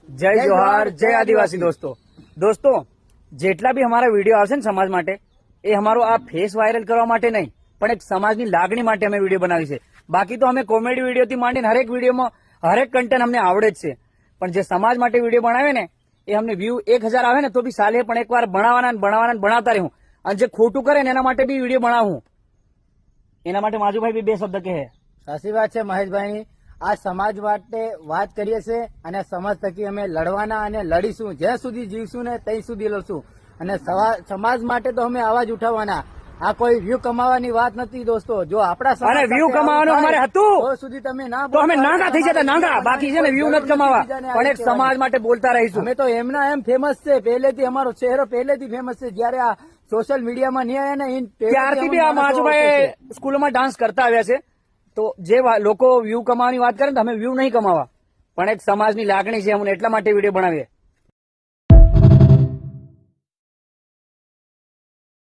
જય જોહાર, જય આદિવાસી દોસ્તો જેટલા બી અમારા વિડીયો આવશે ને સમાજ માટે, એ અમારો આ ફેસ વાયરલ કરવા માટે નહીં, પણ એક સમાજની લાગણી માટે અમે વિડીયો બનાવી છે. બાકી તો અમે કોમેડી વિડીયોથી માંડીને હરેક વિડીયોમાં હરેક કન્ટેન્ટ અમને આવડે જ છે, પણ જે સમાજ માટે વિડીયો બનાવે ને એ અમને વ્યૂ 1000 આવે ને તો બી સાલે પણ એકવાર ભણાવતા રહું, અને જે ખોટું કરે ને એના માટે બી વિડીયો બનાવું. એના માટે માજુભાઈ બી 2 શબ્દ કહે. સાચી વાત છે મહેશભાઈ. આ સમાજ માટે વાત કરીએ છીએ અને સમાજ થકી અમે લડવાના અને લડીશું, જ્યાં સુધી જીવશું ને ત્યાં સુધી લડશું. અને સમાજ માટે તો અમે અવાજ ઉઠાવવાના. આ કોઈ વ્યૂ કમાવાની વાત નથી દોસ્તો. જો આપણા અને વ્યૂ કમાવાનું અમારે હતું તો સુધી તમે ના તો અમે નાંગા થઈ જતા, નાંગા. બાકી છે ને વ્યૂ નથી કમાવા, પણ એક સમાજ માટે બોલતા રહીશું. અમે તો એમના એમ ફેમસ છે, પહેલેથી અમારો ચહેરો પહેલેથી ફેમસ છે. જયારે આ સોશિયલ મીડિયામાં નહીં આવ્યા ને ત્યારથી બી આ માજુભાઈ સ્કૂલમાં ડાન્સ કરતા આવ્યા છે. તો જે લોકો વ્યૂ કમાવાની વાત કરે ને, અમે વ્યૂ નહીં કમાવા, પણ એક સમાજની લાગણી છે, અમને એટલા માટે વિડીયો બનાવીએ.